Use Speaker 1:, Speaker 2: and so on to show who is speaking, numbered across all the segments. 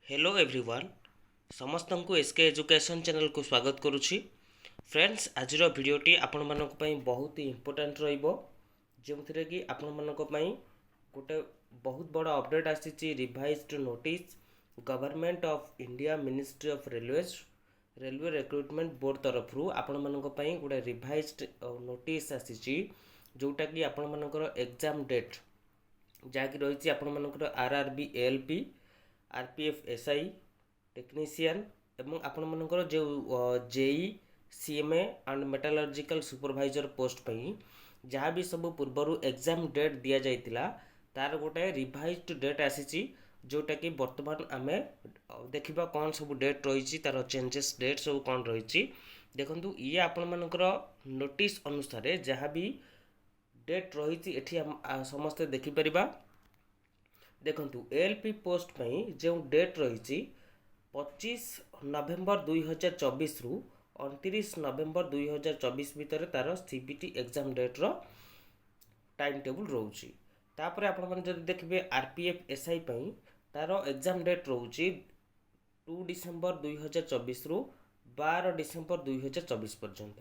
Speaker 1: Hello everyone समस्त को SK education channel को स्वागत करुछि। फ्रेंड्स आज भिडियोटी आपण मानक पई बहुत ही इंपोर्टेंट रहिबो जेमथिरे कि आपण मानक पई गोटे बहुत बड़ा अपडेट आसीछि revised notice government of India ministry of railway recruitment board तरफ रु आपण मानक पई गोटे रिवाइज्ड नोटिस आसीछि जोटा कि आपण मानकर एग्जाम डेट जाकि रहिछि आपण मानकर RRB ALP RPF SI technician एवं आपण मानकर जो JE CMA and metallurgical supervisor post पई जहाँ भी सब पूर्वर एग्जाम डेट दि जाइतिला तार गोटे रिवाइज्ड डेट आसीची जोटा कि वर्तमान आमे देखिबा कौन सब डेट रही तार चेंजेस डेट सब कौन रही देखंतु ये आपण मानकर नोटिस अनुसार जहाँ भी डेट रही एठी समस्त देखि परिबा। देखंतु ALP पोस्ट पई जो डेट रही 25 नवेम्बर 2024 रु 29 नवेम्बर 2024 भितर तार CBT एग्जाम डेट रो टाइम टेबल रोची। तापर आपण मन जदि देखबे RPF SI पई तार एग्जाम डेट रोची 2 डिसेंबर 2024 रु 12 डिसेंबर 2024 पर्यंत।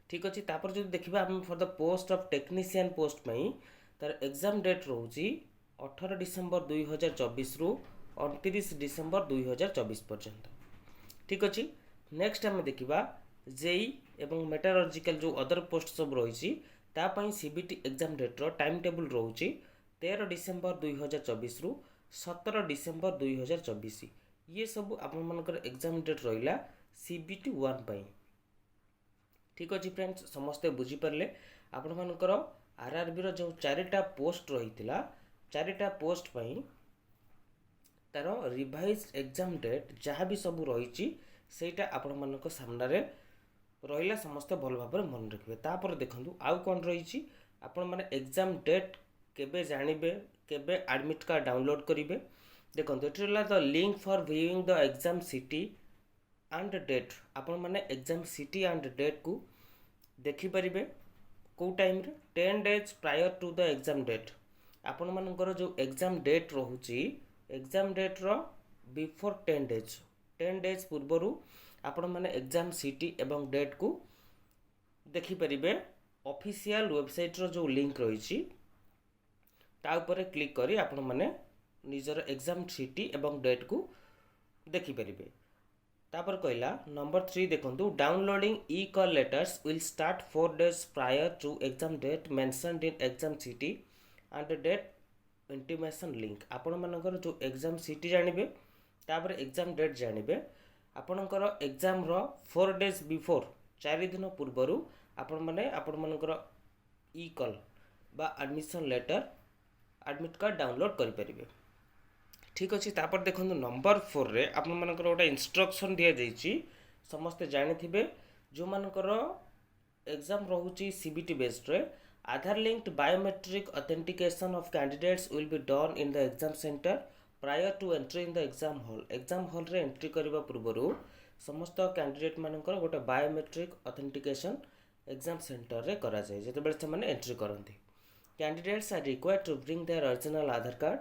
Speaker 1: ठीक अछि। तापर जदि देखबा हम for the post of technician post पई तार एग्जाम डेट रोची 18 डिसेंबर 2024 रु 29 डिसेंबर 2024 पर्यंत। ठीक अछि। नेक्स्ट हम देखिबा जेई एवं मेटालर्जिकल जो अदर पोस्ट सब रही ता पई CBT एग्जाम डेट रो टाइम टेबल रोची 13 डिसेंबर 2024 रु 17 डिसेंबर 2024। ये सब आपण मानकर एग्जाम डेट रहिला CBT 1 पई। ठीक अछि फ्रेंड्स समस्त बुझी परले आपण मानकर RRB रो जो चारिटा पोस्ट रहितिला चारिटा पोस्ट पई तार रिवाइज एग्जाम डेट जहाँ भी सब रही सेटा आपण मानक सामना रे रहिला समस्त भल भाव मन रखिबे। तापर देखंतु आउ कोन रही आपण माने एग्जाम डेट केबे जानिबे केबे एडमिट कार्ड डाउनलोड करिवे। देखंतु एटला the link for viewing the exam city and date आपण माने एग्जाम सिटी एंड डेट को देखि परिबे को टाइम रे 10 days prior to the exam date. आपण मानकर जो एग्जाम डेट रोची एग्जाम डेट रो बिफोर 10 डेज पूर्वर आपण माने एग्जाम सिटी एवं डेट को देखि परिबे। ऑफिशियल वेबसाइट रो जो लिंक रही ता ऊपर क्लिक करी आपण माने निजर एग्जाम सिटी एवं डेट को देखि परिबे। तापर कहला नंबर 3 देखंतु downloading e call letters will start 4 days prior to exam date mentioned in exam city and date intimation link. आपण मानकर जो एग्जाम सिटी जानिबे तापर एग्जाम डेट जानिबे आपणकर एग्जाम रो 4 डेज बिफोर 4 दिन पूर्वरु आपण माने आपण मानकर ई-कॉल बा admission letter admit card download करि परिबे। ठीक अछि। तापर देखंतु नंबर 4 रे आपण मानकर ओटा इंस्ट्रक्शन दिया जाईची समस्त जानिथिबे जो मानकर एग्जाम रहुची CBT बेस्ड रे Aadhaar linked biometric authentication of candidates will be done in the exam center prior to entry in the exam hall। exam hall रे एंट्री करबा पूर्वरु समस्त कैंडिडेट मानकर गोटे बायोमेट्रिक ऑथेंटिकेशन एग्जाम सेंटर रे करा जाय जेतेबेले से माने एंट्री करंती। Candidates are required to bring their original Aadhaar card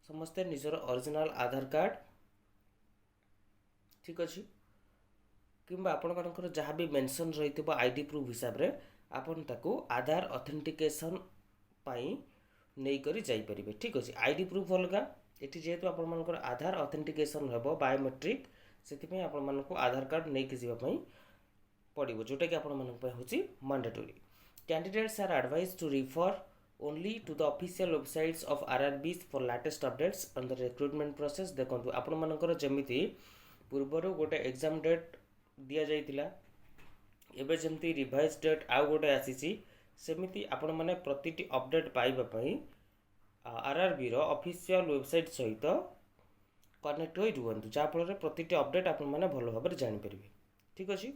Speaker 1: समस्त निजर ओरिजिनल आधार कार्ड। ठीक अछि। किंबा आपण मानकर जहाँ भी मेंशन रहितबो आईडी प्रूफ हिसाब रे आपण ताको आधार ऑथेंटिकेशन पाई नै करी जाई परिबे। ठीक अछि। आईडी प्रूफ अलगा एठी जेहेतु आपण मानकर आधार ऑथेंटिकेशन हेबो बायोमेट्रिक सेति पई आपण मानको आधार कार्ड नै कि जिबा पई पड़िबो जोटा कि आपण मानक पई होची mandatory. Candidates are advised to refer only to the official websites of RRB for latest updates on the recruitment process. देखंतु आपण मानकर जेमिति पूर्वरु गोटे एग्जाम डेट दिया जाइतिला एबे जेमती रिवाइज डेट आउ गोटे आसीची सेमिति आपण माने प्रतिटी अपडेट पाइबा पई RRB रो ऑफिशियल वेबसाइट सहित कनेक्ट होई रुहंतु जा फल रे प्रतिटी अपडेट आपण माने भलो भाबरे जानि परिबे। ठीक अछि।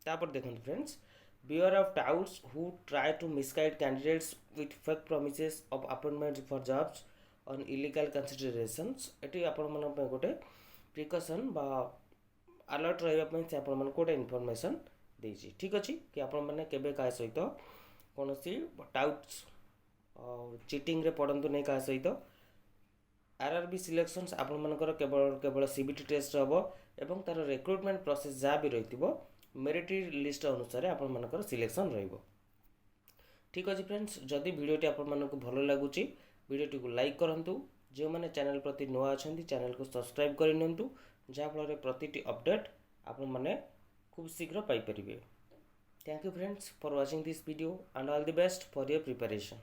Speaker 1: तापर देखंतु friends beware of doubts who try to misguide candidates with fake promises of appointments for jobs on illegal considerations। Eighty आपण मन पे गोटे प्रिकॉशन बा अलर्ट रहबा पई से आपण मन कोटे इन्फॉर्मेशन देछि। ठीक अछि कि आपण माने केबे का सहित कोनोसी डाउट्स चीटिंग रे पड़ंतु नै का सहित RRB सिलेक्शंस आपणमानकर केवल केवल CBT टेस्ट हम एवं तार रिक्रुटमेंट प्रोसेस जहाँ भी रही मेरिट लिस्ट अनुसार आपणमानकर सिलेक्शन रहिबो। ठीक अच्छे फ्रेंड्स, जदि भिडियोटी आपको भल लगुच भिडियोटी को लाइक करूँ। जो मैंने चैनल प्रति नुआ अच्छा चैनल को सब्सक्राइब करनी जहाँफल प्रति अपडेट आपण मैंने खूब शीघ्र Piper. Thank you friends for watching this video and all the best for your preparation.